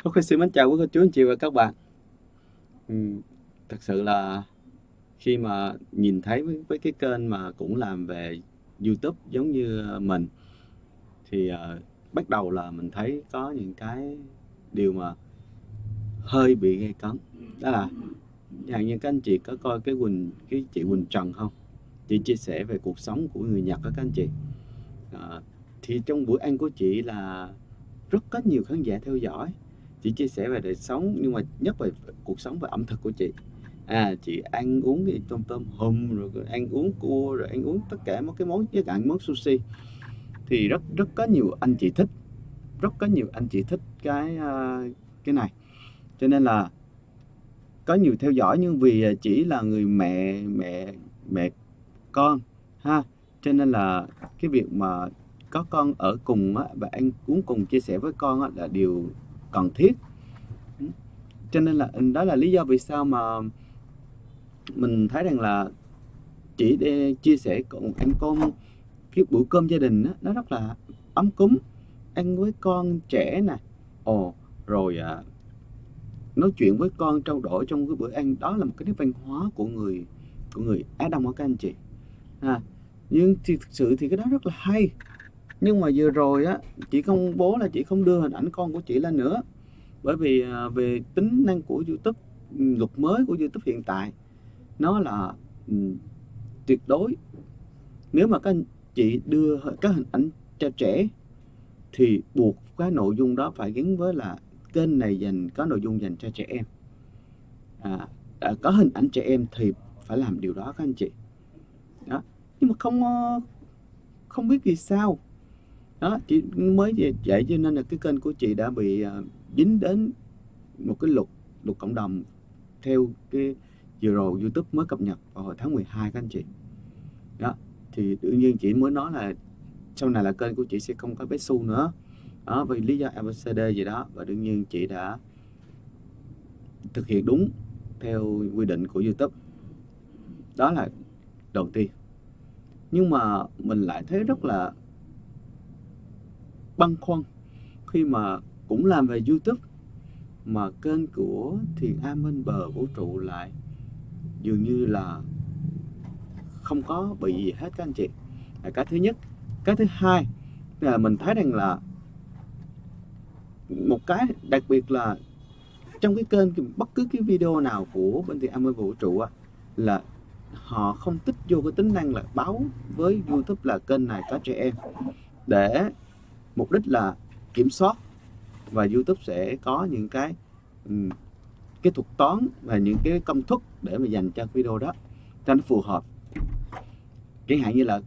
Ok, xin mến chào quý cô chú anh chị và các bạn. Thật sự là khi mà nhìn thấy với cái kênh mà cũng làm về YouTube giống như mình thì bắt đầu là mình thấy có những cái điều mà hơi bị gay cấn. Đó là chẳng như các anh chị có coi cái chị Quỳnh Trần không? Chị chia sẻ về cuộc sống của người Nhật đó các anh chị. Ờ, thì trong bữa ăn của chị là rất có nhiều khán giả theo dõi. Chị chia sẻ về đời sống nhưng mà nhất về cuộc sống và ẩm thực của chị. Chị ăn uống cái tôm tôm hùm rồi ăn uống cua rồi ăn uống tất cả mấy cái món với cả món sushi thì rất rất có nhiều anh chị thích, rất có nhiều anh chị thích cái này. Cho nên là có nhiều theo dõi nhưng vì chỉ là người mẹ mẹ mẹ con ha, cho nên là cái việc mà có con ở cùng á, và ăn uống cùng chia sẻ với con á, là điều cần thiết. Cho nên là đó là lý do vì sao mà mình thấy rằng là chỉ để chia sẻ cùng ăn con, cái bữa cơm gia đình á, nó rất là ấm cúng, ăn với con trẻ nè, rồi nói chuyện với con trao đổi trong cái bữa ăn đó là một cái nét văn hóa của người Á Đông á các anh chị ha. Nhưng thì thực sự thì cái đó rất là hay. Nhưng mà vừa rồi á, chị công bố là chị không đưa hình ảnh con của chị lên nữa. Bởi vì về tính năng của YouTube, luật mới của YouTube hiện tại nó là tuyệt đối. Nếu mà các anh chị đưa các hình ảnh cho trẻ thì buộc cái nội dung đó phải gắn với là kênh này có nội dung dành cho trẻ em. Có hình ảnh trẻ em thì phải làm điều đó các anh chị. Đó. Nhưng mà không biết vì sao. Đó, chị mới về vậy cho nên là cái kênh của chị đã bị dính đến một cái luật cộng đồng theo cái vừa rồi YouTube mới cập nhật vào hồi tháng 12 các anh chị. Đó, thì tự nhiên chị mới nói là sau này là kênh của chị sẽ không có bé Su nữa. Đó, vì lý do ABCD gì đó, và đương nhiên chị đã thực hiện đúng theo quy định của YouTube. Đó là đầu tiên. Nhưng mà mình lại thấy rất là băn khoăn khi mà cũng làm về YouTube mà kênh của Thiền Am bên bờ vũ trụ lại dường như là không có bị gì hết các anh chị. Là cái thứ nhất. Cái thứ hai là mình thấy rằng là một cái đặc biệt là trong cái kênh, bất cứ cái video nào của bên Thiền Am bên bờ vũ trụ là họ không tích vô cái tính năng là báo với YouTube là kênh này có trẻ em, để mục đích là kiểm soát, và YouTube sẽ có những cái thuật toán và những cái công thức để mà dành cho video đó cho nó phù hợp. Chẳng hạn như là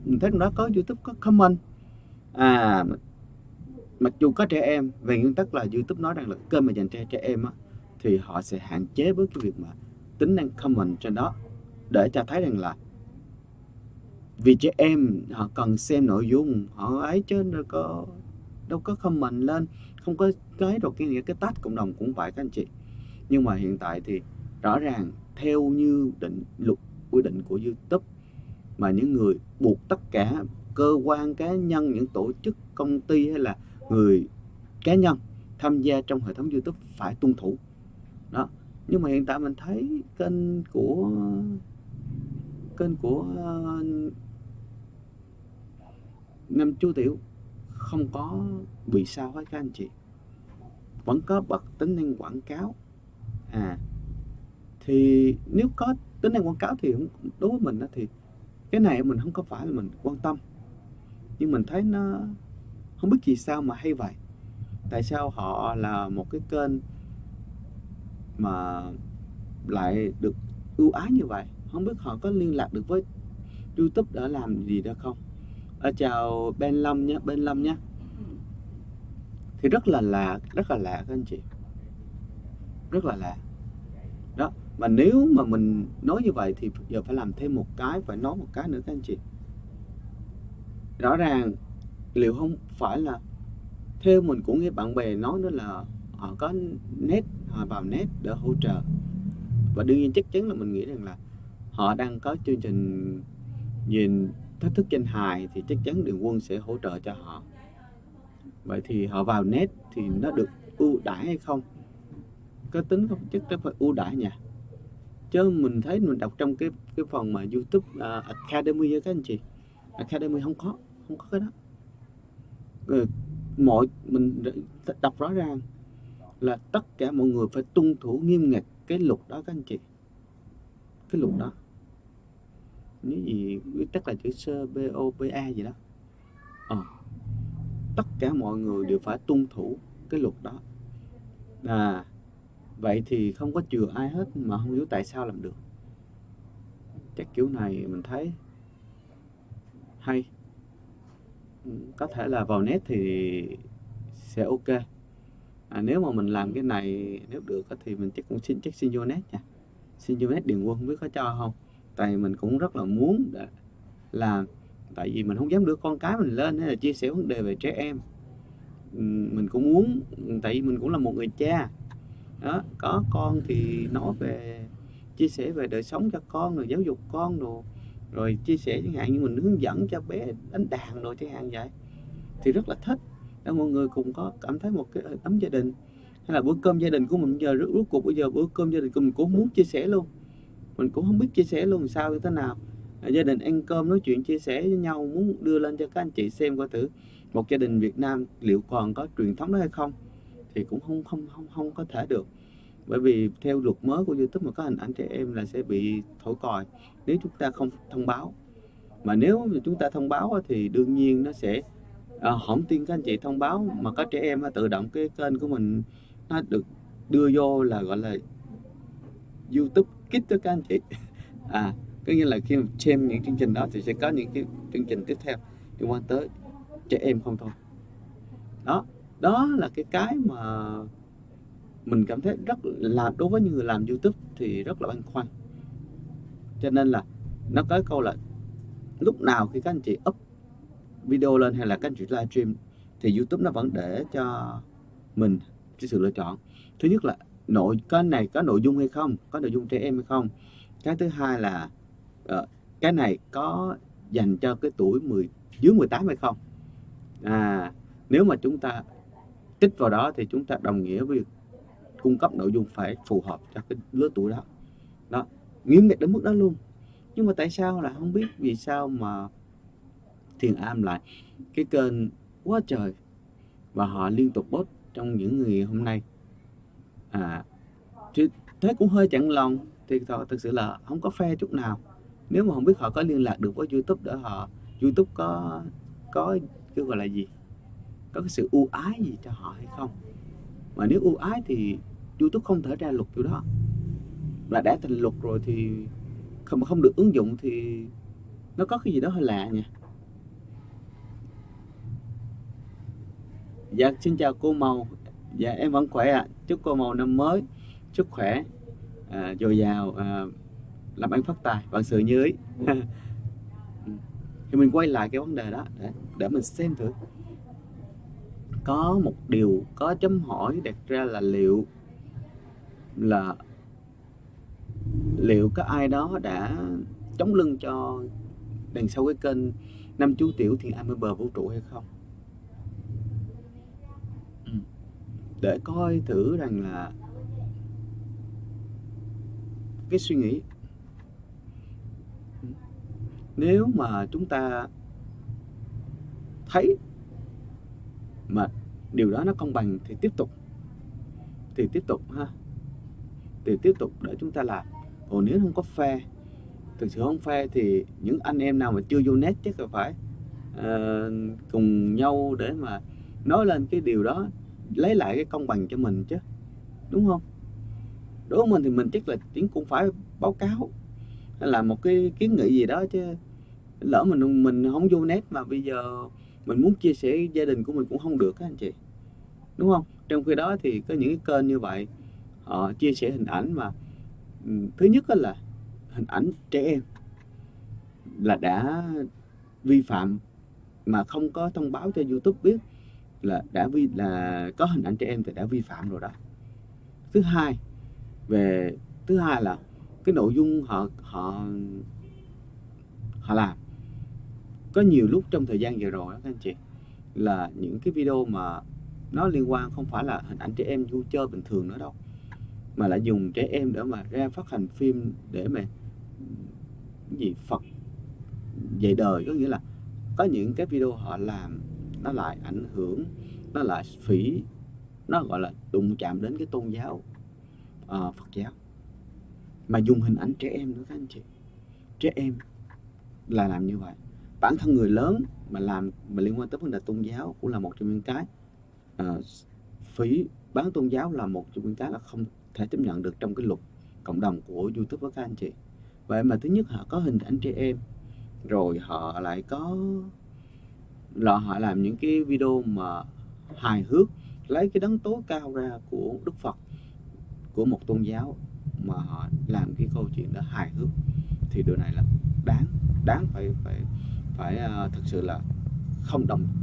mình thấy trong đó có YouTube có comment mặc dù có trẻ em, về nguyên tắc là YouTube nói rằng là kênh mà dành cho trẻ em thì họ sẽ hạn chế với cái việc mà tính năng comment trên đó, để cho thấy rằng là vì trẻ em họ cần xem nội dung họ ấy, chứ đâu có comment lên, không có cái rồi cái tag cộng đồng cũng vậy các anh chị. Nhưng mà hiện tại thì rõ ràng theo như luật quy định của YouTube, mà những người buộc tất cả cơ quan cá nhân, những tổ chức công ty hay là người cá nhân tham gia trong hệ thống YouTube phải tuân thủ đó. Nhưng mà hiện tại mình thấy kênh của Nam Chu Tiểu không có bị sao hết các anh chị, vẫn có bật tính năng quảng cáo. Thì nếu có tính năng quảng cáo thì đối với mình thì cái này mình không có phải là mình quan tâm, nhưng mình thấy nó không biết vì sao mà hay vậy. Tại sao họ là một cái kênh mà lại được ưu ái như vậy? Không biết họ có liên lạc được với YouTube để làm gì đó không? Chào Ben Lâm nhé, Ben Lâm nhé. Thì rất là lạ các anh chị, rất là lạ đó. Mà nếu mà mình nói như vậy thì giờ phải làm thêm một cái, phải nói một cái nữa các anh chị. Rõ ràng liệu không phải là, theo mình cũng nghe bạn bè nói nữa, là họ có net, họ vào net để hỗ trợ, và đương nhiên chắc chắn là mình nghĩ rằng là họ đang có chương trình nhìn thách thức danh hài thì chắc chắn Đường Quân sẽ hỗ trợ cho họ. Vậy thì họ vào net thì nó được ưu đãi hay không, có tính không chắc phải ưu đãi nha. Chứ mình thấy mình đọc trong cái phần mà YouTube Academy á các anh chị, Academy không có cái đó. Mình đọc rõ ràng là tất cả mọi người phải tuân thủ nghiêm ngặt cái luật đó các anh chị. Cái luật đó cái gì chắc là chữ COPA gì đó. Tất cả mọi người đều phải tuân thủ cái luật đó. Vậy thì không có chừa ai hết mà không hiểu tại sao làm được. Chắc kiểu này mình thấy hay. Có thể là vào net thì sẽ ok. Nếu mà mình làm cái này nếu được thì mình chắc xin vô net nha. Xin vô net Điền Quân không biết có cho không. Tại mình cũng rất là muốn để làm. Tại vì mình không dám đưa con cái mình lên hay là chia sẻ vấn đề về trẻ em. Mình cũng muốn, tại vì mình cũng là một người cha đó, có con thì nói về chia sẻ về đời sống cho con, rồi giáo dục con rồi chia sẻ chẳng hạn như mình hướng dẫn cho bé đánh đàn rồi chẳng hạn vậy, thì rất là thích để mọi người cùng có cảm thấy một cái ấm gia đình. Hay là bữa cơm gia đình của mình giờ rốt cuộc bây giờ bữa cơm gia đình của mình cũng muốn chia sẻ luôn, mình cũng không biết chia sẻ luôn sao như thế nào. Gia đình ăn cơm nói chuyện chia sẻ với nhau, muốn đưa lên cho các anh chị xem coi thử một gia đình Việt Nam liệu còn có truyền thống đó hay không, thì cũng không có thể được. Bởi vì theo luật mới của YouTube mà có hình ảnh trẻ em là sẽ bị thổi còi nếu chúng ta không thông báo. Mà nếu chúng ta thông báo thì đương nhiên nó sẽ không tin các anh chị thông báo mà có trẻ em tự động cái kênh của mình nó được đưa vô là gọi là YouTube Kids đó các anh chị. Có nghĩa là khi mà xem những chương trình đó thì sẽ có những cái chương trình tiếp theo liên quan tới trẻ em không thôi. Đó là cái mà mình cảm thấy rất là, đối với những người làm YouTube thì rất là băn khoăn. Cho nên là nó có câu là lúc nào khi các anh chị up video lên hay là các anh chị livestream thì YouTube nó vẫn để cho mình cái sự lựa chọn. Thứ nhất là cái này có nội dung hay không, có nội dung trẻ em hay không. Cái thứ hai là cái này có dành cho cái tuổi dưới 18 hay không. Nếu mà chúng ta tích vào đó thì chúng ta đồng nghĩa với cung cấp nội dung phải phù hợp cho cái lứa tuổi đó, nghiêm ngặt đến mức đó luôn. Nhưng mà tại sao là không biết vì sao mà Thiền Am lại cái kênh quá trời và họ liên tục post trong những ngày hôm nay. Thế cũng hơi chạnh lòng, thì thực sự là không có fair chút nào. Nếu mà không biết họ có liên lạc được với YouTube để YouTube có cái gọi là gì, có cái sự ưu ái gì cho họ hay không. Mà nếu ưu ái thì YouTube không thể ra luật kiểu đó. Và đã thành luật rồi thì không được ứng dụng thì nó có cái gì đó hơi lạ nha. Dạ xin chào cô Màu. Dạ em vẫn khỏe ạ. Chúc cô Màu năm mới sức khỏe dồi dào, làm ăn phát tài, vạn sự như ý. Thì mình quay lại cái vấn đề đó để mình xem thử. Có một điều có chấm hỏi đặt ra là liệu có ai đó đã chống lưng cho đằng sau cái kênh Năm Chú Tiểu Thiền Am bên bờ vũ trụ hay không. Để coi thử rằng là cái suy nghĩ, nếu mà chúng ta thấy mà điều đó nó công bằng thì tiếp tục ha, thì tiếp tục để chúng ta làm. Còn nếu không có fair, thực sự không fair thì những anh em nào mà chưa vô net chắc là phải cùng nhau để mà nói lên cái điều đó, lấy lại cái công bằng cho mình chứ, đúng không? Đối với mình thì mình chắc là cũng phải báo cáo hay là một cái kiến nghị gì đó chứ. Lỡ mình không vô net mà bây giờ mình muốn chia sẻ gia đình của mình cũng không được các anh chị, đúng không? Trong khi đó thì có những cái kênh như vậy họ chia sẻ hình ảnh mà thứ nhất là hình ảnh trẻ em là đã vi phạm mà không có thông báo cho YouTube biết là là có hình ảnh trẻ em thì đã vi phạm rồi đó. Thứ hai là cái nội dung họ làm có nhiều lúc trong thời gian vừa rồi các anh chị, là những cái video mà nó liên quan không phải là hình ảnh trẻ em vui chơi bình thường nữa đâu, mà lại dùng trẻ em để mà ra phát hành phim để mà cái gì Phật dạy đời. Có nghĩa là có những cái video họ làm nó lại ảnh hưởng, nó lại phỉ, nó gọi là đụng chạm đến cái tôn giáo Phật giáo, mà dùng hình ảnh trẻ em nữa các anh chị. Trẻ em là làm như vậy. Bản thân người lớn mà làm mà liên quan tới vấn đề tôn giáo cũng là một trong những cái phỉ bán tôn giáo, là một trong những cái là không thể chấp nhận được trong cái luật cộng đồng của YouTube đó các anh chị. Vậy mà thứ nhất họ có hình ảnh trẻ em, rồi họ lại có họ làm những cái video mà hài hước, lấy cái đấng tối cao ra của Đức Phật, của một tôn giáo, mà họ làm cái câu chuyện đó hài hước, thì điều này là đáng phải thực sự là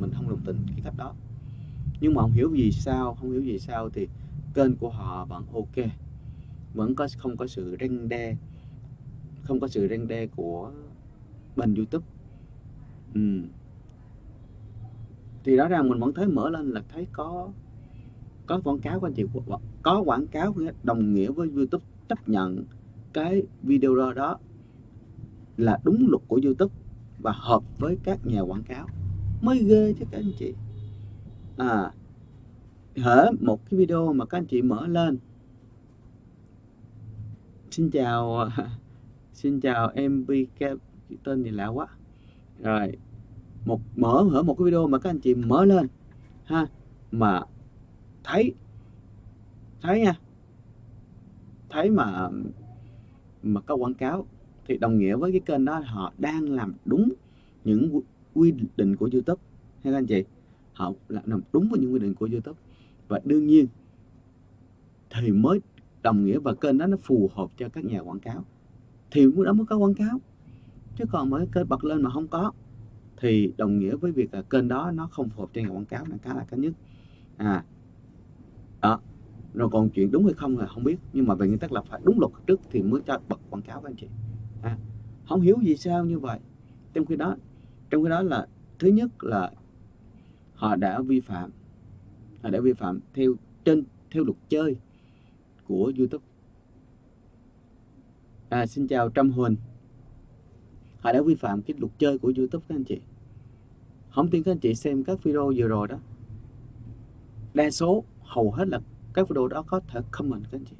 mình không đồng tình cái cách đó. Nhưng mà không hiểu vì sao thì kênh của họ vẫn ok, vẫn không có sự răn đe của bên YouTube. Thì rõ ràng mình vẫn thấy mở lên là thấy có quảng cáo của anh chị, có quảng cáo đồng nghĩa với YouTube chấp nhận cái video đó là đúng luật của YouTube và hợp với các nhà quảng cáo, mới ghê chứ các anh chị. Hễ một cái video mà các anh chị mở lên, xin chào MBK, tên gì lạ quá, rồi hễ một cái video mà các anh chị mở lên mà thấy mà có quảng cáo, thì đồng nghĩa với cái kênh đó họ đang làm đúng những quy định của YouTube ha các anh chị. Họ làm đúng với những quy định của YouTube, và đương nhiên thì mới đồng nghĩa và kênh đó nó phù hợp cho các nhà quảng cáo, thì đó mới có quảng cáo. Chứ còn mới kênh bật lên mà không có thì đồng nghĩa với việc là kênh đó nó không phù hợp cho nhà quảng cáo, là cái nhất. Đó. Rồi còn chuyện đúng hay không là không biết, nhưng mà về nguyên tắc là phải đúng luật trước thì mới cho bật quảng cáo các anh chị. Không hiểu vì sao như vậy. Trong khi đó là thứ nhất là họ đã vi phạm theo luật chơi của YouTube. Xin chào Trâm Huỳnh. Họ đã vi phạm cái luật chơi của YouTube các anh chị. Không tin các anh chị xem các video vừa rồi đó, đa số hầu hết là các video đó có thể comment các anh chị.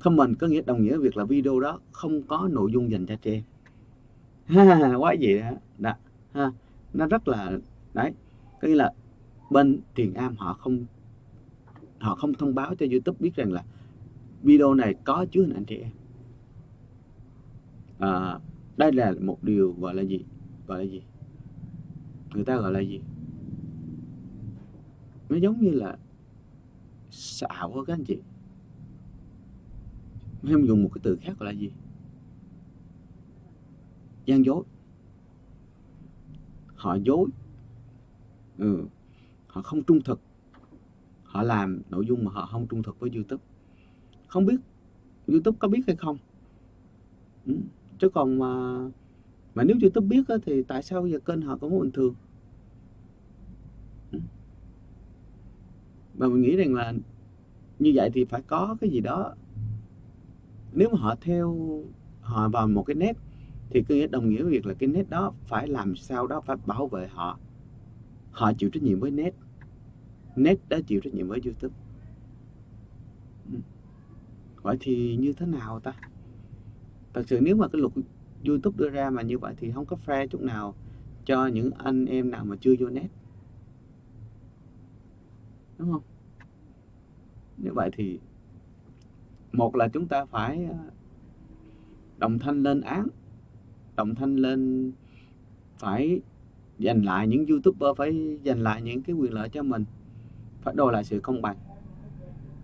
Comment có nghĩa đồng nghĩa việc là video đó không có nội dung dành cho trẻ em. Quá gì đó. Nó rất là đấy, có nghĩa là bên Thiền Am họ không thông báo cho YouTube biết rằng là video này có chứa hình ảnh trẻ em. Đây là một điều gọi là gì? Người ta gọi là gì? Nó giống như là xạo đó các anh chị. Em dùng một cái từ khác gọi là gì? Gian dối. Họ dối. Họ không trung thực. Họ làm nội dung mà họ không trung thực với YouTube. Không biết YouTube có biết hay không. Chứ còn mà nếu YouTube biết thì tại sao giờ kênh họ cũng bình thường. Và mình nghĩ rằng là như vậy thì phải có cái gì đó. Nếu mà họ vào một cái net thì có nghĩa đồng nghĩa với việc là cái net đó phải làm sao đó phải bảo vệ họ. Họ chịu trách nhiệm với net đã chịu trách nhiệm với YouTube. Vậy thì như thế nào ta? Thật sự nếu mà cái luật YouTube đưa ra mà như vậy thì không có fair chút nào cho những anh em nào mà chưa vô net, đúng không? Như vậy thì một là chúng ta phải đồng thanh lên án, phải giành lại, những YouTuber phải giành lại những cái quyền lợi cho mình, phải đòi lại sự công bằng.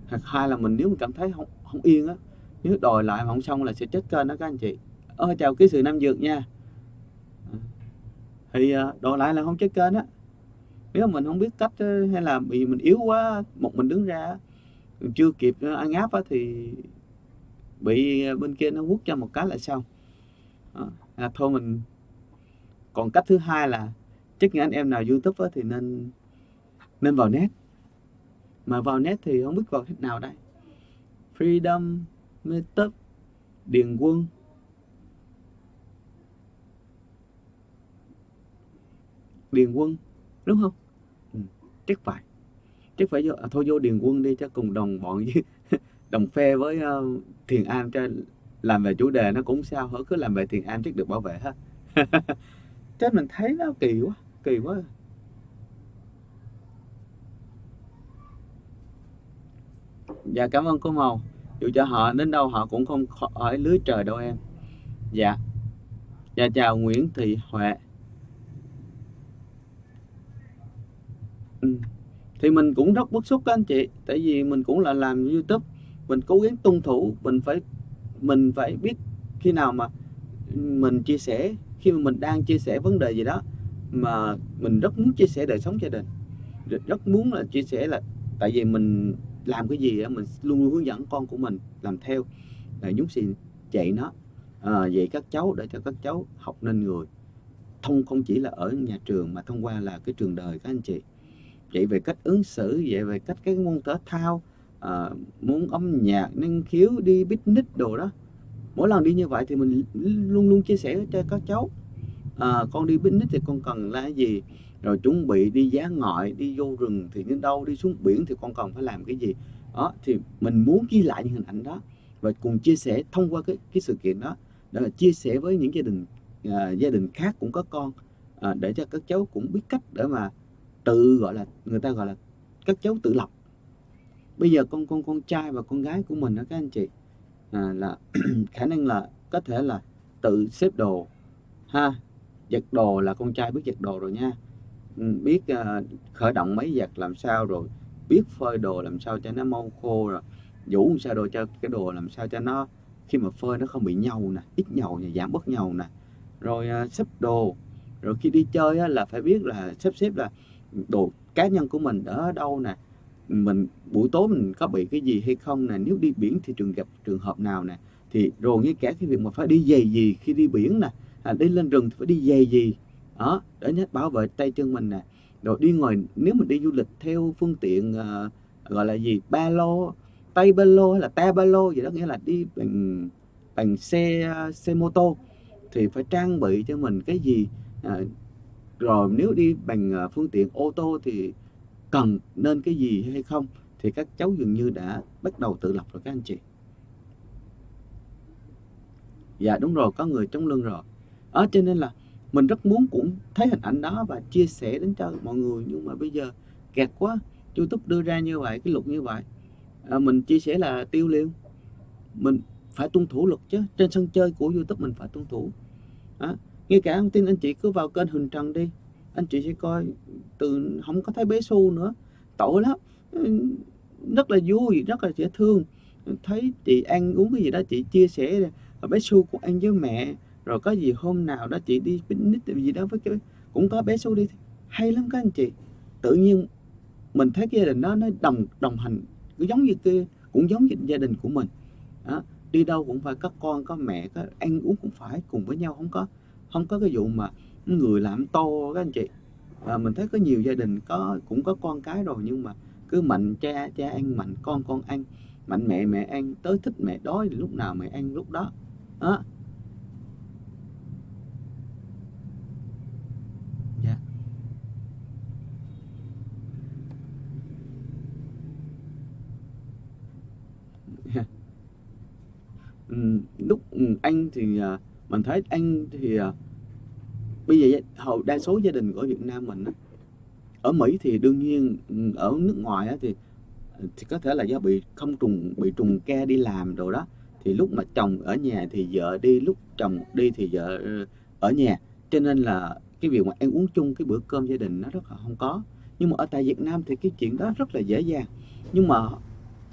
Hoặc hai là mình nếu mình cảm thấy không yên á, nếu đòi lại mà không xong là sẽ chết kênh đó các anh chị. Chào ký sự Nam Dược nha. Thì đòi lại là không chết kênh á. Nếu mình không biết cách hay là vì mình yếu quá, một mình đứng ra mình chưa kịp ăn áp á, thì bị bên kia nó quất cho một cái là xong. Thôi mình. Còn cách thứ hai là chắc những anh em nào YouTube á, thì nên vào net Mà vào net thì không biết vào cách nào đây. Freedom Meetup Điền Quân. Điền Quân đúng không? Ừ, chắc phải. Chắc phải thôi vô Điền Quân đi cho cùng đồng bọn với đồng phe với Thiền Am, cho làm về chủ đề nó cũng sao hở, cứ làm về Thiền Am chắc được bảo vệ hết. Chứ mình thấy nó kỳ quá, kỳ quá. Dạ cảm ơn cô Màu. Dù cho họ đến đâu họ cũng không khỏi lưới trời đâu em. Dạ. Dạ chào Nguyễn Thị Huệ. Ừ. Thì mình cũng rất bức xúc các anh chị, tại vì mình cũng là làm YouTube, mình cố gắng tuân thủ, mình phải biết khi nào mà mình chia sẻ, khi mà mình đang chia sẻ vấn đề gì đó mà mình rất muốn chia sẻ đời sống gia đình, rất muốn là chia sẻ, là tại vì mình làm cái gì á mình luôn luôn hướng dẫn con của mình làm theo, nhúng xì dạy nó, dạy các cháu để cho các cháu học nên người, không chỉ là ở nhà trường mà thông qua là cái trường đời các anh chị. Dạy về cách ứng xử, dạy về cách cái môn thể thao, môn âm nhạc, năng khiếu, đi picnic đồ đó. Mỗi lần đi như vậy thì mình luôn luôn chia sẻ cho các cháu, con đi picnic thì con cần là cái gì, rồi chuẩn bị đi dã ngoại, đi vô rừng thì đến đâu, đi xuống biển thì con cần phải làm cái gì. Đó thì mình muốn ghi lại những hình ảnh đó và cùng chia sẻ thông qua cái sự kiện đó, để là chia sẻ với những gia đình khác cũng có con, để cho các cháu cũng biết cách để mà tự, gọi là người ta gọi là các cháu tự lập. Bây giờ con trai và con gái của mình đó các anh chị, là khả năng là có thể là tự xếp đồ ha, giặt đồ là con trai biết giặt đồ rồi nha. Biết khởi động máy giặt làm sao, rồi biết phơi đồ làm sao cho nó mau khô, rồi vũ làm sao đồ cho cái đồ làm sao cho nó khi mà phơi nó không bị nhầu nè, ít nhầu nè, giảm bớt nhầu nè, rồi xếp đồ. Rồi khi đi chơi á, là phải biết là xếp là đồ cá nhân của mình ở đâu nè, mình buổi tối mình có bị cái gì hay không nè, nếu đi biển thì gặp trường hợp nào nè, thì rồi ngay cả cái việc mà phải đi giày gì khi đi biển nè, đi lên rừng thì phải đi giày gì đó để nhắc bảo vệ tay chân mình nè. Rồi đi ngoài, nếu mình đi du lịch theo phương tiện gọi là gì, ba lô, tay ba lô hay là ta ba lô gì đó, nghĩa là đi bằng xe mô tô thì phải trang bị cho mình cái gì, rồi nếu đi bằng phương tiện ô tô thì cần nên cái gì hay không, thì các cháu dường như đã bắt đầu tự lập rồi các anh chị. Dạ đúng rồi, có người chống lưng rồi. Cho nên là mình rất muốn cũng thấy hình ảnh đó và chia sẻ đến cho mọi người, nhưng mà bây giờ kẹt quá. YouTube đưa ra như vậy, cái luật như vậy, mình chia sẻ là tiêu liêu, mình phải tuân thủ luật chứ, trên sân chơi của YouTube mình phải tuân thủ. Ngay cả thông tin anh chị cứ vào kênh Huỳnh Trần đi, anh chị sẽ coi từ không có thấy bé Su nữa, tội lắm. Rất là vui, rất là dễ thương, thấy chị ăn uống cái gì đó chị chia sẻ, bé Su cũng ăn với mẹ, rồi có gì hôm nào đó chị đi picnic gì đó với cái cũng có bé Su đi, hay lắm các anh chị. Tự nhiên mình thấy cái gia đình đó nó đồng hành, cứ giống như cũng giống như gia đình của mình đó. Đi đâu cũng phải có con có mẹ, có ăn uống cũng phải cùng với nhau, không có cái vụ mà người làm to các anh chị. Và mình thấy có nhiều gia đình cũng có con cái rồi, nhưng mà cứ mạnh cha ăn, mạnh con ăn, mạnh mẹ ăn, tới thích mẹ đói thì lúc nào mẹ ăn lúc đó đó. Dạ. Lúc anh thì mình thấy anh thì bây giờ hầu đa số gia đình của Việt Nam mình á, ở Mỹ thì đương nhiên, ở nước ngoài á thì có thể là do bị trùng ca đi làm rồi đó, thì lúc mà chồng ở nhà thì vợ đi, lúc chồng đi thì vợ ở nhà, cho nên là cái việc mà ăn uống chung cái bữa cơm gia đình nó rất là không có. Nhưng mà ở tại Việt Nam thì cái chuyện đó rất là dễ dàng, nhưng mà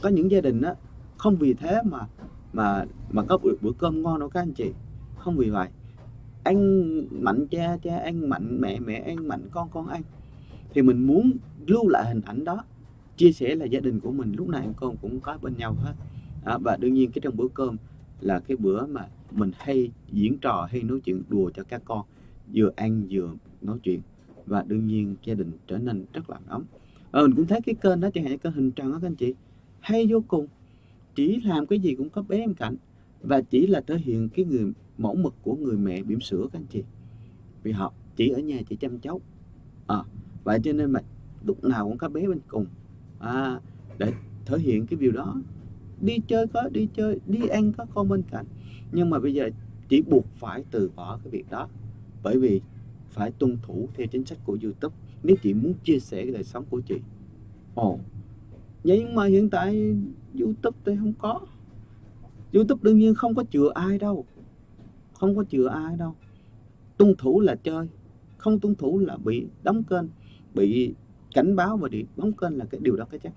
có những gia đình á không vì thế mà có bữa cơm ngon đâu các anh chị. Không vì vậy, anh mạnh cha ăn, mạnh mẹ ăn, mạnh con ăn, thì mình muốn lưu lại hình ảnh đó, chia sẻ là gia đình của mình lúc nào con cũng có bên nhau hết. Và đương nhiên cái trong bữa cơm là cái bữa mà mình hay diễn trò, hay nói chuyện đùa cho các con, vừa ăn vừa nói chuyện, và đương nhiên gia đình trở nên rất là ấm. Mình cũng thấy cái kênh đó, chẳng hạn kênh Hình Trần đó các anh chị, hay vô cùng, chỉ làm cái gì cũng có bé bên cạnh, và chỉ là thể hiện cái người mẫu mực của người mẹ bỉm sữa các anh chị, vì họ chỉ ở nhà chỉ chăm cháu. Vậy cho nên mà lúc nào cũng có bé bên cùng, để thể hiện cái điều đó. Đi chơi có đi chơi, đi ăn có con bên cạnh, nhưng mà bây giờ chỉ buộc phải từ bỏ cái việc đó, bởi vì phải tuân thủ theo chính sách của YouTube nếu chị muốn chia sẻ cái đời sống của chị. Nhưng mà hiện tại YouTube thì không có. YouTube đương nhiên không có chừa ai đâu, không có chừa ai đâu. Tuân thủ là chơi, không tuân thủ là bị đóng kênh, bị cảnh báo và bị đóng kênh, là cái điều đó cái chắc.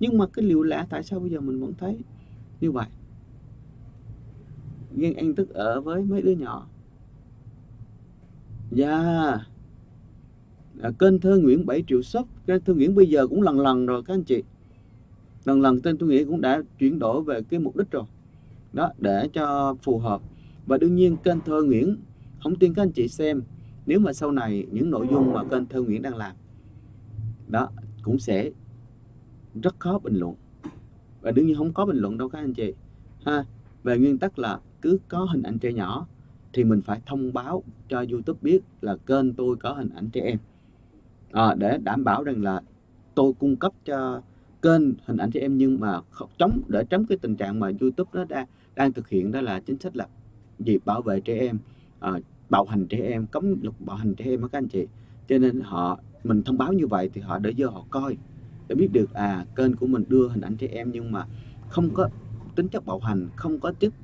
Nhưng mà cái điều lạ tại sao bây giờ mình vẫn thấy như vậy, ghen ăn tức ở với mấy đứa nhỏ. Kênh Thơ Nguyễn 7 triệu sub, kênh Thơ Nguyễn bây giờ cũng lần rồi các anh chị, lần tên Thơ Nguyễn cũng đã chuyển đổi về cái mục đích rồi đó, để cho phù hợp. Và đương nhiên kênh Thơ Nguyễn, không tin các anh chị xem, nếu mà sau này những nội dung mà kênh Thơ Nguyễn đang làm đó cũng sẽ rất khó bình luận, và đương nhiên không có bình luận đâu các anh chị ha. Về nguyên tắc là cứ có hình ảnh trẻ nhỏ thì mình phải thông báo cho YouTube biết là kênh tôi có hình ảnh trẻ em, để đảm bảo rằng là tôi cung cấp cho kênh hình ảnh trẻ em, nhưng mà để tránh cái tình trạng mà YouTube nó đang thực hiện, đó là chính sách là gì, bảo vệ trẻ em, bạo hành trẻ em, cấm luật bạo hành trẻ em đó các anh chị. Cho nên mình thông báo như vậy thì để vô họ coi, để biết được kênh của mình đưa hình ảnh trẻ em nhưng mà không có tính chất bạo hành, không có chức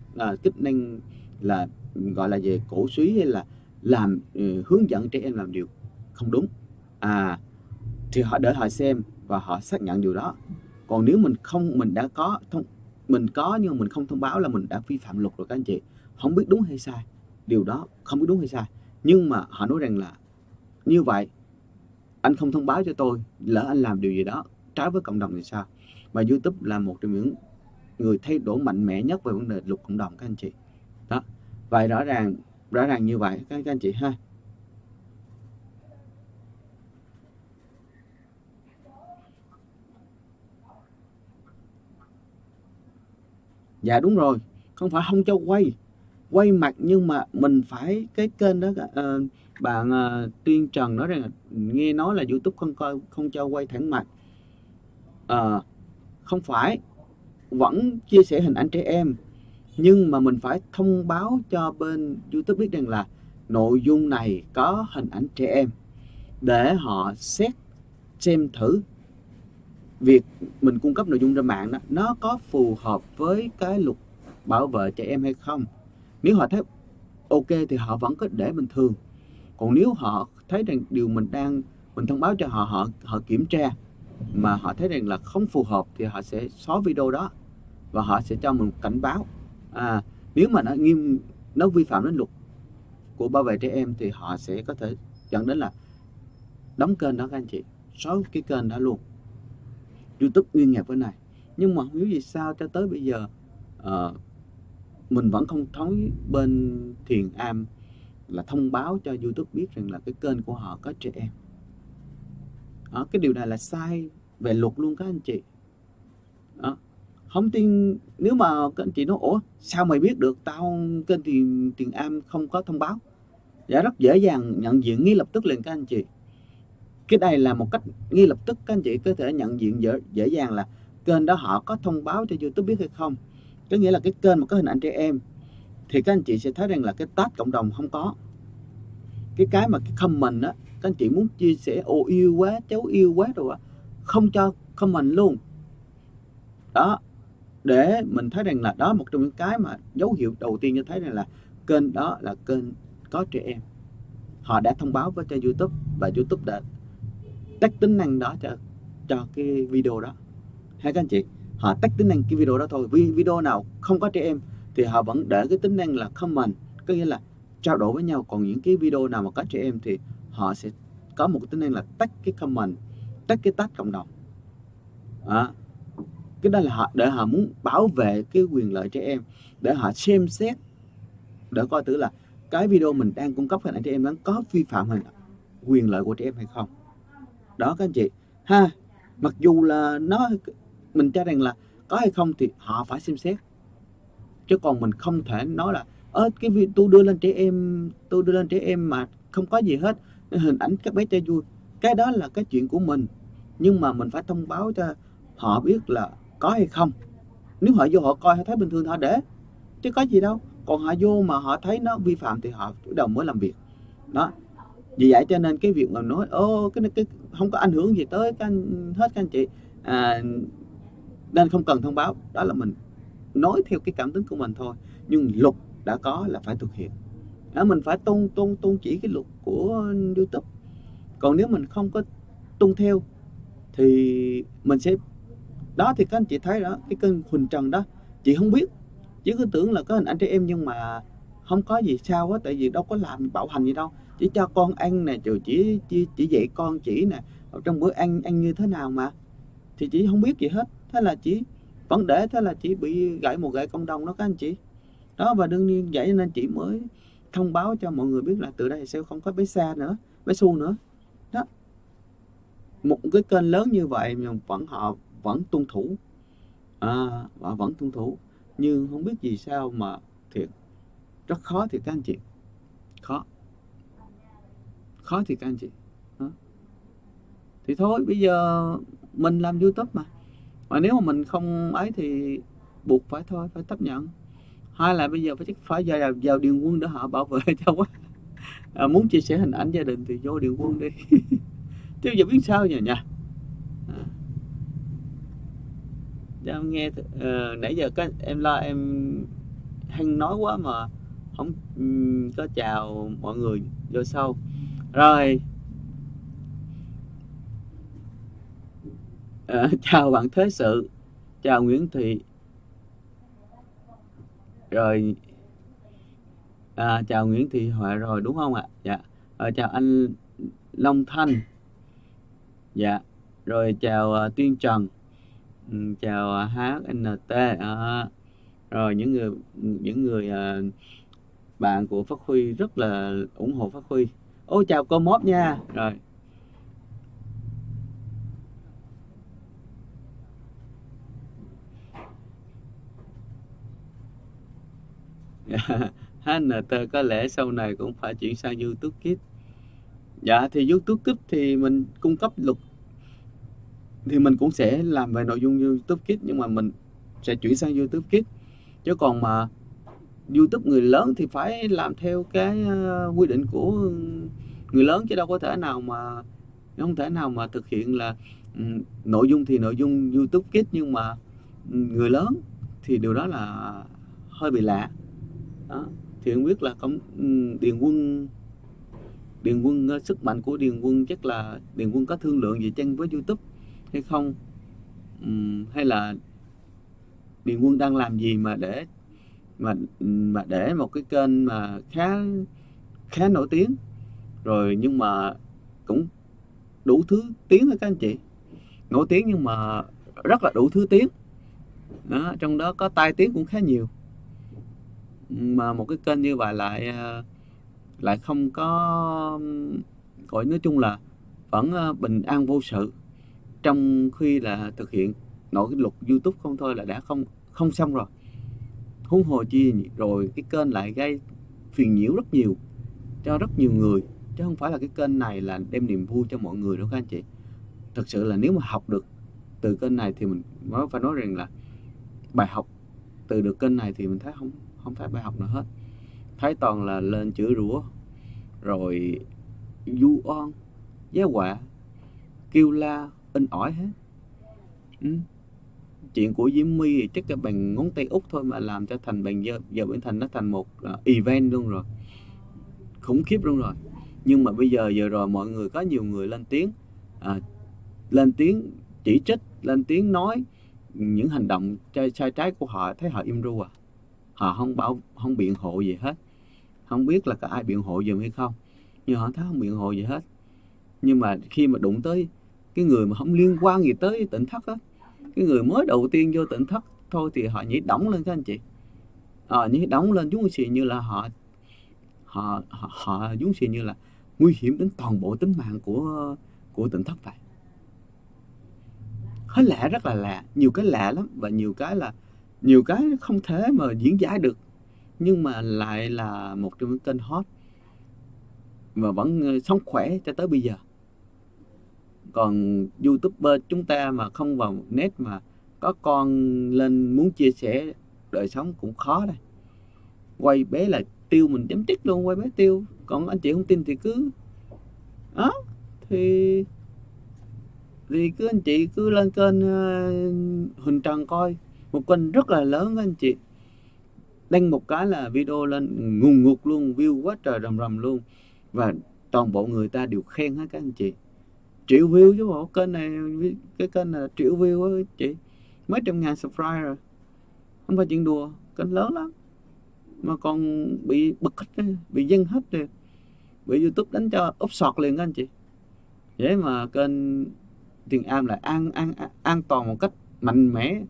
kích năng là gọi là về cổ suý hay là làm hướng dẫn trẻ em làm điều không đúng, thì để họ xem và họ xác nhận điều đó. Còn nếu mình đã có mình có nhưng mình không thông báo là mình đã vi phạm luật rồi các anh chị, không biết đúng hay sai, điều đó không biết đúng hay sai. Nhưng mà họ nói rằng là như vậy anh không thông báo cho tôi, lỡ anh làm điều gì đó trái với cộng đồng thì sao? Và YouTube là một trong những người thay đổi mạnh mẽ nhất về vấn đề luật cộng đồng các anh chị đó. Vậy rõ ràng như vậy các anh chị ha. Dạ đúng rồi, không phải không cho quay mặt, nhưng mà mình phải cái kênh đó. Bạn Tiên Trần nói rằng nghe nói là YouTube không cho quay thẳng mặt. Không phải, vẫn chia sẻ hình ảnh trẻ em, nhưng mà mình phải thông báo cho bên YouTube biết rằng là nội dung này có hình ảnh trẻ em, để họ xem thử việc mình cung cấp nội dung trên mạng đó nó có phù hợp với cái luật bảo vệ trẻ em hay không. Nếu họ thấy ok thì họ vẫn có để bình thường, còn nếu họ thấy rằng điều mình thông báo cho họ kiểm tra mà họ thấy rằng là không phù hợp thì họ sẽ xóa video đó và họ sẽ cho mình cảnh báo. Nếu mà nó vi phạm đến luật của bảo vệ trẻ em thì họ sẽ có thể dẫn đến là đóng kênh đó các anh chị, xóa cái kênh đó luôn. YouTube nghiêm ngặt với này, nhưng mà không hiểu vì sao cho tới bây giờ mình vẫn không thấy bên Thiền Am là thông báo cho YouTube biết rằng là cái kênh của họ có trẻ em. Cái điều này là sai về luật luôn các anh chị. Không tin, nếu mà các anh chị nói ủa sao mày biết được tao kênh Thiền Am không có thông báo, dạ rất dễ dàng nhận diện ngay lập tức liền các anh chị. Cái này là một cách ngay lập tức các anh chị có thể nhận diện dễ dàng là kênh đó họ có thông báo cho YouTube biết hay không. Có nghĩa là cái kênh mà có hình ảnh trẻ em thì các anh chị sẽ thấy rằng là cái tag cộng đồng không có. Cái mà cái comment á, các anh chị muốn chia sẻ yêu quá, cháu yêu quá rồi không cho comment luôn. Đó, để mình thấy rằng là đó một trong những cái mà dấu hiệu đầu tiên cho thấy rằng là kênh đó là kênh có trẻ em. Họ đã thông báo với cho YouTube và YouTube đã tắt tính năng đó cho cái video đó. Hay các anh chị, họ tắt tính năng cái video đó thôi. Video nào không có trẻ em thì họ vẫn để cái tính năng là comment, có nghĩa là trao đổi với nhau. Còn những cái video nào mà có trẻ em thì họ sẽ có một cái tính năng là tắt cái comment, tắt cái tag cộng đồng. Cái đó là để họ muốn bảo vệ cái quyền lợi trẻ em, để họ xem xét, để coi thử là cái video mình đang cung cấp hình ảnh trẻ em nó có vi phạm quyền lợi của trẻ em hay không. Đó các anh chị, ha. Mặc dù là mình cho rằng là có hay không thì họ phải xem xét, chứ còn mình không thể nói là cái việc tôi đưa lên trẻ em mà không có gì hết, hình ảnh các bé chơi vui, cái đó là cái chuyện của mình, nhưng mà mình phải thông báo cho họ biết là có hay không. Nếu họ vô họ coi họ thấy bình thường họ để, chứ có gì đâu. Còn họ vô mà họ thấy nó vi phạm thì họ bắt đầu mới làm việc đó. Vì vậy cho nên cái việc mà nói cái không có ảnh hưởng gì tới các anh chị, à, nên không cần thông báo, đó là mình nói theo cái cảm tính của mình thôi. Nhưng luật đã có là phải thực hiện đó, mình phải tôn chỉ cái luật của YouTube. Còn nếu mình không có tuân theo thì mình sẽ đó. Thì các anh chị thấy đó, cái kênh Huỳnh Trần đó, chị không biết, chị cứ tưởng là có hình ảnh trẻ em, nhưng mà không có gì sao á, tại vì đâu có làm bạo hành gì đâu, chỉ cho con ăn nè, rồi chỉ dạy con chỉ nè, trong bữa ăn như thế nào mà, thì chị không biết gì hết. Thế là chị vẫn để, thế là chị bị gãy một gậy cộng đồng đó các anh chị đó. Và đương nhiên vậy nên chị mới thông báo cho mọi người biết là từ đây sẽ không có bé Sa nữa, bé Su nữa đó. Một cái kênh lớn như vậy mà họ vẫn tuân thủ, họ vẫn tuân thủ, nhưng không biết vì sao mà thiệt rất khó. Thì các anh chị, khó khó thì các anh chị đó. Thì thôi bây giờ mình làm YouTube mà nếu mà mình không ấy thì buộc phải thôi, phải chấp nhận. Hai là bây giờ phải vào Điền Quân để họ bảo vệ cho quá. Muốn chia sẻ hình ảnh gia đình thì vô Điền Quân đi. Chứ giờ biết sao nhỉ nha. Cho em nghe nãy giờ em lo em hăng nói quá mà không có chào mọi người vô sau. Rồi, chào bạn Thế Sự, chào Nguyễn Thị, rồi chào Nguyễn Thị Huệ rồi đúng không ạ? Dạ. Chào anh Long Thanh, dạ. Rồi chào Tuyên Trần, chào HNT, rồi những người bạn của Phát Huy rất là ủng hộ Phát Huy. Chào cô Mốt nha. Rồi. HNT có lẽ sau này cũng phải chuyển sang YouTube Kids. Dạ thì YouTube Kids thì mình cung cấp luật, thì mình cũng sẽ làm về nội dung YouTube Kids, nhưng mà mình sẽ chuyển sang YouTube Kids. Chứ còn mà YouTube người lớn thì phải làm theo cái quy định của người lớn, chứ đâu có thể nào mà không thể nào mà thực hiện là nội dung thì nội dung YouTube Kids, nhưng mà người lớn thì điều đó là hơi bị lạ đó. Thì không biết là Điền Quân sức mạnh của Điền Quân chắc là Điền Quân có thương lượng gì chăng với YouTube hay không, hay là Điền Quân đang làm gì mà để một cái kênh mà khá khá nổi tiếng rồi, nhưng mà cũng đủ thứ tiếng đó các anh chị, nổi tiếng nhưng mà rất là đủ thứ tiếng đó, trong đó có tai tiếng cũng khá nhiều, mà một cái kênh như vậy lại không có gọi, nói chung là vẫn bình an vô sự, trong khi là thực hiện nội cái luật YouTube không thôi là đã không không xong rồi, huống hồ chi rồi cái kênh lại gây phiền nhiễu rất nhiều cho rất nhiều người, chứ không phải là cái kênh này là đem niềm vui cho mọi người đâu các anh chị. Thực sự là nếu mà học được từ kênh này thì mình phải nói rằng là bài học từ được kênh này thì mình thấy không thấy bài học nào hết, thấy toàn là lên chửi rủa, rồi vu oan, giá họa, kêu la, in ỏi hết. Chuyện của Diễm My thì chắc là bằng ngón tay út thôi mà làm cho thành bằng giờ biến thành nó thành một event luôn rồi, khủng khiếp luôn rồi. Nhưng mà bây giờ rồi mọi người có nhiều người lên tiếng chỉ trích, lên tiếng nói những hành động sai trái của họ, thấy họ im ru họ không biện hộ gì hết. Không biết là có ai biện hộ giùm hay không, nhưng họ thấy không biện hộ gì hết. Nhưng mà khi mà đụng tới cái người mà không liên quan gì tới Tỉnh Thất á, cái người mới đầu tiên vô Tỉnh Thất thôi, thì họ nhảy đóng lên các anh chị, nhảy đóng lên giống như là họ giống như là nguy hiểm đến toàn bộ tính mạng của Tỉnh Thất vậy hơi lạ, rất là lạ, nhiều cái lạ lắm, và nhiều cái không thể mà diễn giải được, nhưng mà lại là một trong những kênh hot và vẫn sống khỏe cho tới bây giờ. Còn YouTuber chúng ta mà không vào net mà có con lên muốn chia sẻ đời sống cũng khó đây. Quay bé là tiêu mình chấm dứt luôn, quay bé tiêu. Còn anh chị không tin thì cứ đó, thì cứ anh chị cứ lên kênh Huỳnh Trần coi, một kênh rất là lớn các anh chị, đăng một cái là video lên ngùn ngụt luôn, view quá trời rầm rầm luôn, và toàn bộ người ta đều khen hết các anh chị. Triệu view chứ bộ kênh này, cái kênh là triệu view á chị, mấy trăm ngàn subscribe rồi, không phải chuyện đùa, kênh lớn lắm mà còn bị bật hết, bị dân hết rồi, bị YouTube đánh cho úp sọt liền các anh chị. Vậy mà kênh Thiền Am lại an toàn một cách mạnh mẽ,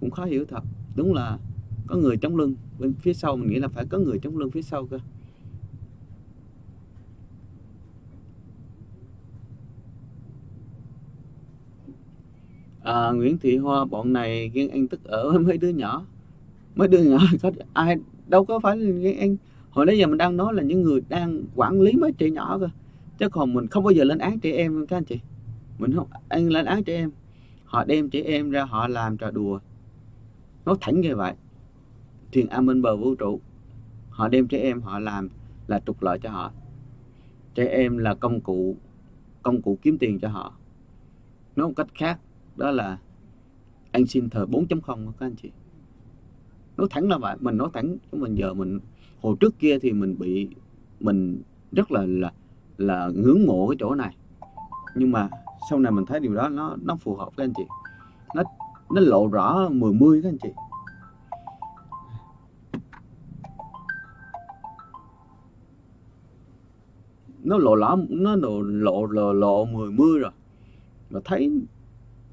cũng khó hiểu thật. Đúng là có người chống lưng bên phía sau, mình nghĩ là phải có người chống lưng phía sau cơ. Nguyễn Thị Hoa, bọn này ghen ăn tức ở với mấy đứa nhỏ có ai đâu có phải là ghen ăn. Hồi nãy giờ mình đang nói là những người đang quản lý mấy trẻ nhỏ cơ, chứ còn mình không bao giờ lên án trẻ em các anh chị. Mình không ăn lên án trẻ em, họ đem trẻ em ra họ làm trò đùa, nói thẳng như vậy. Thiền Am bên bờ vũ trụ, họ đem trẻ em họ làm là trục lợi cho họ, trẻ em là công cụ kiếm tiền cho họ. Nói một cách khác đó là ăn xin thời 4.0 các anh chị. Nói thẳng là vậy, mình nói thẳng. Mình giờ mình hồi trước kia thì mình rất là ngưỡng mộ cái chỗ này, nhưng mà sau này mình thấy điều đó nó phù hợp các anh chị, nó lộ rõ 10 các anh chị. Nó lộ 10 rồi, và thấy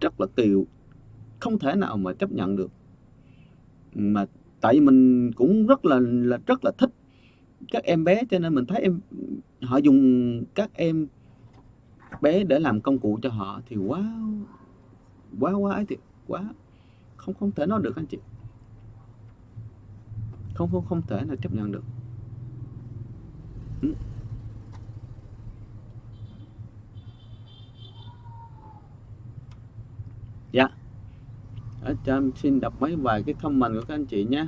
rất là tiều, không thể nào mà chấp nhận được. Mà tại vì mình cũng rất là thích các em bé, cho nên mình thấy họ dùng các em bé để làm công cụ cho họ thì quá ấy thì quá không thể nói được anh chị, không thể nào chấp nhận được. Dạ, cho em xin đọc mấy vài cái comment của các anh chị nhé.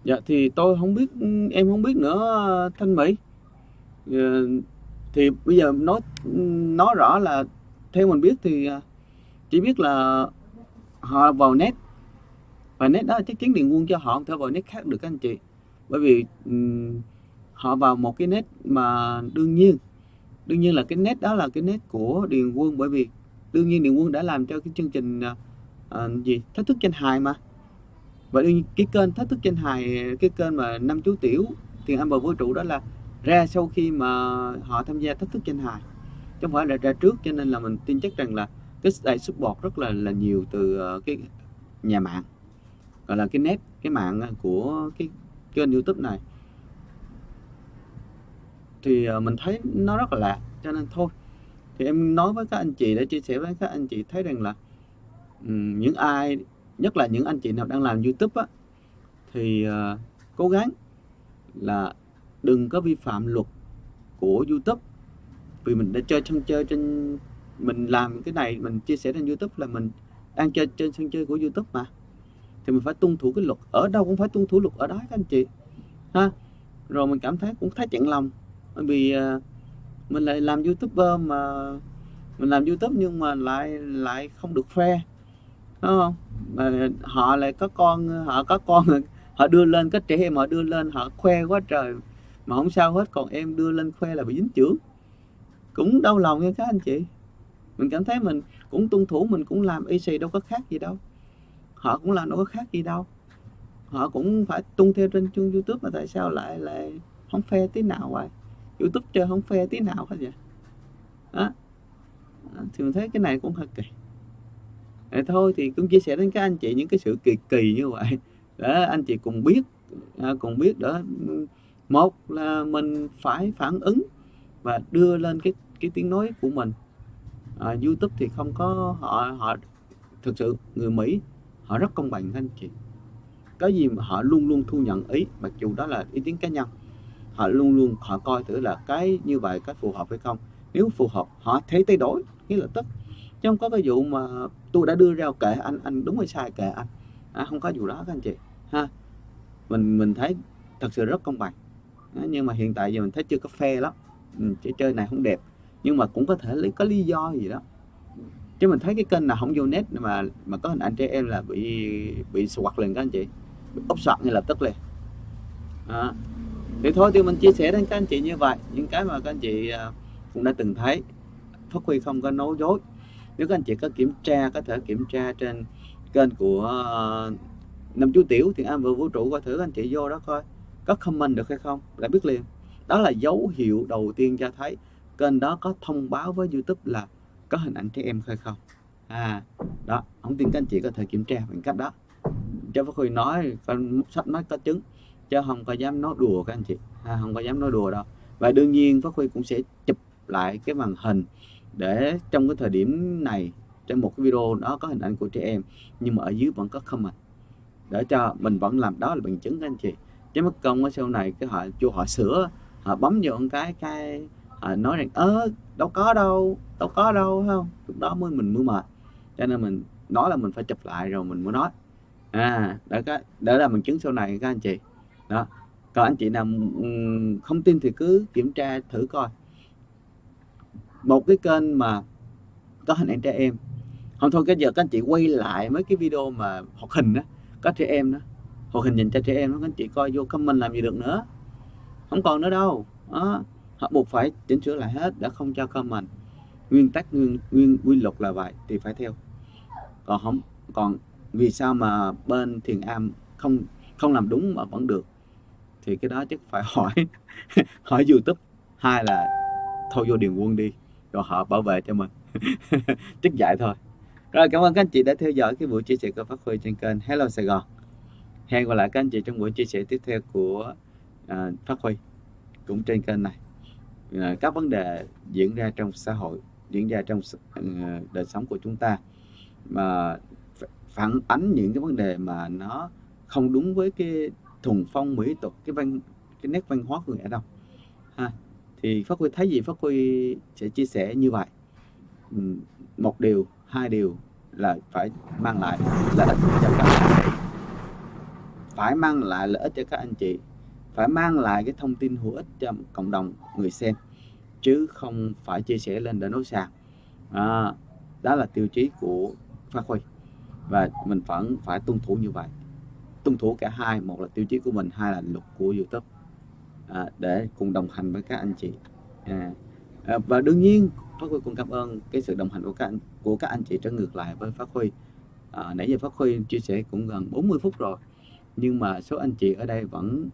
Dạ thì tôi không biết, em không biết nữa Thanh Mỹ. Thì bây giờ nói rõ là theo mình biết thì chỉ biết là họ vào net, và net đó là chắc chắn Điền Quân cho họ không thể vào net khác được các anh chị. Bởi vì họ vào một cái net mà đương nhiên là cái net đó là cái net của Điền Quân, bởi vì đương nhiên Điền Quân đã làm cho cái chương trình Thách thức danh hài mà. Và đương nhiên cái kênh Thách thức danh hài, cái kênh mà năm chú Tiểu Thiền Am bờ vũ trụ đó là ra sau khi mà họ tham gia Thách thức danh hài, chứ không phải là ra trước. Cho nên là mình tin chắc rằng là cái đại support rất là nhiều từ cái nhà mạng, gọi là cái mạng của cái kênh YouTube này. Thì mình thấy nó rất là lạ, cho nên thôi thì em nói với các anh chị để chia sẻ với các anh chị thấy rằng là những ai, nhất là những anh chị nào đang làm YouTube á, thì cố gắng là đừng có vi phạm luật của YouTube. Vì mình đã sân chơi trên, mình làm cái này mình chia sẻ trên YouTube là mình đang chơi trên sân chơi của YouTube mà, thì mình phải tuân thủ cái luật. Ở đâu cũng phải tuân thủ luật ở đó các anh chị ha. Rồi mình cảm thấy cũng thấy chạnh lòng, bởi vì mình lại làm YouTuber mà mình làm YouTube nhưng mà lại không được fair, đúng không? Mà họ lại có con, họ đưa lên, có trẻ em họ đưa lên họ khoe quá trời mà không sao hết, còn em đưa lên khoe là bị dính chưởng, cũng đau lòng nha các anh chị. Mình cảm thấy mình cũng tuân thủ, mình cũng làm y xì, đâu có khác gì đâu, họ cũng làm đâu có khác gì đâu. họ cũng phải tuân theo trên YouTube, mà tại sao lại lại không fair tí nào vậy? YouTube chơi không fair tí nào hết vậy đó. Thì mình thấy cái này cũng hơi kỳ. Thôi thì cũng chia sẻ đến các anh chị những cái sự kỳ kỳ như vậy để anh chị cùng biết, để một là mình phải phản ứng và đưa lên cái tiếng nói của mình. YouTube thì không có, họ thực sự người Mỹ họ rất công bằng các anh chị. Cái gì mà họ luôn luôn thu nhận ý, mặc dù đó là ý kiến cá nhân, họ luôn luôn họ coi thử là cái như vậy cái phù hợp hay không. Nếu phù hợp họ thấy thay đổi ngay lập tức, chứ không có cái vụ mà tôi đã đưa ra kệ anh đúng hay sai kệ anh. Không có vụ đó các anh chị ha. Mình thấy thật sự rất công bằng. Nhưng mà hiện tại giờ mình thấy chưa có fair lắm. Chỉ chơi này không đẹp, nhưng mà cũng có thể có lý do gì đó. Chứ mình thấy cái kênh nào không vô net mà có hình ảnh trẻ em là bị soạt liền các anh chị, bị úp soạt ngay lập tức liền. Thì thôi thì mình chia sẻ đến các anh chị như vậy, những cái mà các anh chị cũng đã từng thấy. Phát Huy không có nói dối. Nếu các anh chị có thể kiểm tra trên kênh của Năm Chú Tiểu Thiện Am Vừa Vũ Trụ, coi thử các anh chị vô đó coi có comment được hay không là biết liền. Đó là dấu hiệu đầu tiên cho thấy kênh đó có thông báo với YouTube là có hình ảnh trẻ em hay không. Đó, không tin các anh chị có thể kiểm tra bằng cách đó. Cho Phát Huy nói con sách nói có chứng, chứ không có dám nói đùa các anh chị, không có dám nói đùa đâu. Và đương nhiên Phát Huy cũng sẽ chụp lại cái màn hình để trong cái thời điểm này, trong một cái video đó có hình ảnh của trẻ em, nhưng mà ở dưới vẫn có comment, để cho mình vẫn làm đó là bằng chứng các anh chị. Chứ mất công ở sau này cái họ sửa, họ bấm vô một cái họ nói rằng đâu có đâu không, lúc đó mình mới mệt. Cho nên mình nói là mình phải chụp lại rồi mình mới nói, để là bằng chứng sau này các anh chị đó. Còn anh chị nào không tin thì cứ kiểm tra thử coi. Một cái kênh mà có hình ảnh trẻ em, không thôi cái giờ các anh chị quay lại mấy cái video mà hoạt hình đó có trẻ em đó, hoạt hình dành cho trẻ em đó, các anh chị coi vô comment làm gì được nữa, không còn nữa đâu đó. Họ buộc phải chỉnh sửa lại hết để không cho comment. Nguyên tắc quy luật là vậy thì phải theo. Còn vì sao mà bên Thiện Am không làm đúng mà vẫn được, thì cái đó chắc phải hỏi YouTube, hay là thôi vô Điền Quân đi rồi họ bảo vệ cho mình. Chắc vậy thôi. Rồi, cảm ơn các anh chị đã theo dõi cái buổi chia sẻ của Phát Huy trên kênh Hello Sài Gòn. Hẹn gặp lại các anh chị trong buổi chia sẻ tiếp theo của Phát Huy cũng trên kênh này. Các vấn đề diễn ra trong xã hội, diễn ra trong đời sống của chúng ta, mà phản ánh những cái vấn đề mà nó không đúng với cái thuần phong mỹ tục, cái nét văn hóa của người Á Đông thì Phát Huy thấy gì Phát Huy sẽ chia sẻ như vậy. Một điều, hai điều là phải mang lại lợi ích cho các anh chị, phải mang lại lợi ích cho các anh chị, phải mang lại cái thông tin hữu ích cho cộng đồng người xem, chứ không phải chia sẻ lên để nói xạo. Đó là tiêu chí của Phát Huy, và mình vẫn phải tuân thủ như vậy, tuân thủ cả hai, một là tiêu chí của mình, hai là luật của YouTube, để cùng đồng hành với các anh chị. Và đương nhiên Phát Huy cũng cảm ơn cái sự đồng hành của các anh chị trở ngược lại với Phát Huy. Nãy giờ Phát Huy chia sẻ cũng gần 40 phút rồi, nhưng mà số anh chị ở đây vẫn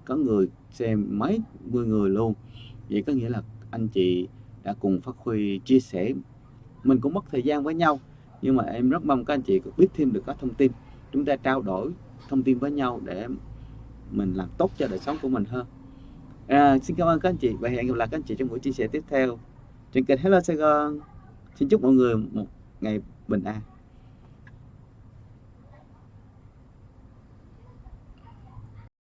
có người xem mấy mươi người luôn. Vậy có nghĩa là anh chị đã cùng Phát Huy chia sẻ, mình cũng mất thời gian với nhau, nhưng mà em rất mong các anh chị biết thêm được các thông tin, chúng ta trao đổi thông tin với nhau để mình làm tốt cho đời sống của mình hơn. Xin cảm ơn các anh chị và hẹn gặp lại các anh chị trong buổi chia sẻ tiếp theo trên kênh Hello Sài Gòn. Xin chúc mọi người một ngày bình an.